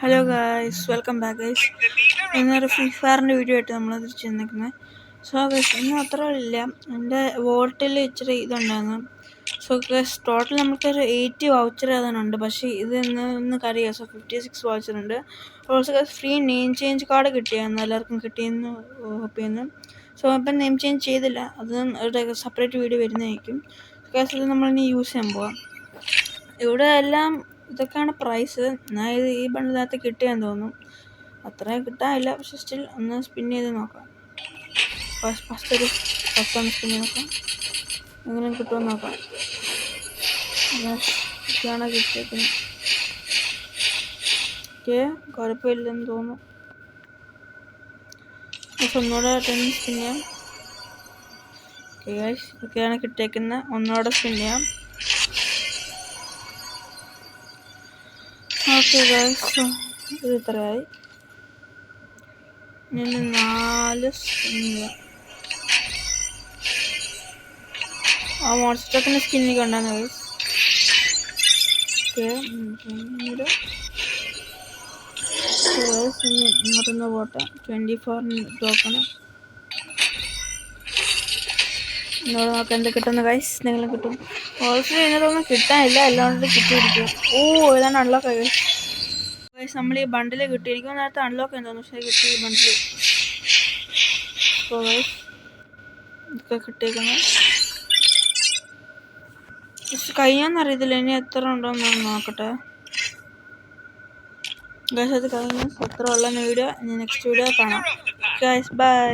Hello guys, welcome back guys. ഇന്നൊരു free ഫയറിൻ്റെ video ആയിട്ട് നമ്മൾ തിരിച്ച് വന്നിരിക്കുന്നത്. സോ ഗൈസ്, ഒന്നും അത്ര ഇല്ല. എൻ്റെ വോൾട്ടിൽ ഇച്ചിരി ഇതുണ്ടായിരുന്നു. സോ ഗൈസ്, ടോട്ടൽ നമുക്കൊരു 80 വൗച്ചർ ഏതാനുണ്ട്. പക്ഷേ ഇത് ഇന്ന് കറിയാം. സോ 56 വൗച്ചർ ഉണ്ട്. Also guys, free name change card കിട്ടിയായിരുന്നു. എല്ലാവർക്കും കിട്ടിയെന്ന് ഹോപ്പ് ചെയ്യുന്നു. സോ അപ്പം നെയിം ചേഞ്ച് ചെയ്തില്ല. അത് ഒരു സെപ്പറേറ്റ് വീഡിയോ വരുന്നതായിരിക്കും. ഗൈസ്, ഇത് നമ്മളിനി യൂസ് ചെയ്യാൻ പോവാം. ഇവിടെ എല്ലാം ഇതൊക്കെയാണ് പ്രൈസ്. ഞാൻ ഈ ബണ്ടിനകത്ത് കിട്ടിയെന്ന് തോന്നുന്നു. അത്രയും കിട്ടാനില്ല, പക്ഷെ സ്റ്റിൽ ഒന്ന് സ്പിൻ ചെയ്ത് നോക്കാം. ഫസ്റ്റ് ഒന്ന് സ്പിൻ ചെയ്ത് നോക്കാം, എങ്ങനെ കിട്ടുമെന്ന് നോക്കാം. ഇതൊക്കെയാണ് കിട്ടിയേക്കുന്നത്. ഓക്കെ, കുഴപ്പമില്ലെന്ന് തോന്നുന്നു. ഒന്നുകൂടെ 10 സ്പിൻ ചെയ്യാം. ഓക്കെ ഗൈസ്, ഇതൊക്കെയാണ് കിട്ടിയേക്കുന്നത്. ഒന്നുകൂടെ സ്പിൻ ചെയ്യാം. ഓക്കെ ഗൈസ്, ഇത് ഇത്രയായി. ഇനി 4 സ്പിൻ ചെയ്യാം. ആ മോൺസ്റ്ററിന് സ്കിന്നൊക്കെ ഉണ്ടാകുന്ന ഗൈസ്. ഓക്കെ, പിന്നീട് ഇങ്ങോട്ടൊന്ന് പോട്ടെ. 24 ടോക്കണ് എന്നോട് നോക്കാം എന്ത് കിട്ടുന്ന ഗൈസ്. എന്തെങ്കിലും കിട്ടും. ഓൾസോ ഇതിനകത്തൊന്നും കിട്ടാനില്ല, എല്ലാം കിട്ടിയിരിക്കും. ഏതാണ് അൺലോക്ക് ആയി ഗൈസ്. നമ്മൾ ഈ ബണ്ടിൽ കിട്ടി. എനിക്ക് നേരത്തെ അൺലോക്ക് ചെയ്യാൻ തോന്നുന്നു, പക്ഷേ കിട്ടി ഈ ബണ്ടിൽ. അപ്പോൾ ഗൈസ്, ഇതൊക്കെ കിട്ടിയേക്കുന്നത് ജസ്റ്റ് കഴിഞ്ഞെന്നറിയത്തില്ല. ഇനി എത്ര ഉണ്ടോയെന്ന് നോക്കട്ടെ ഗൈസ്. അത് കഴിഞ്ഞ് എത്ര ഉള്ളതെന്ന് വീഡിയോ ഇനി നെക്സ്റ്റ് വീഡിയോ കാണാം ഗൈസ്. ബൈ.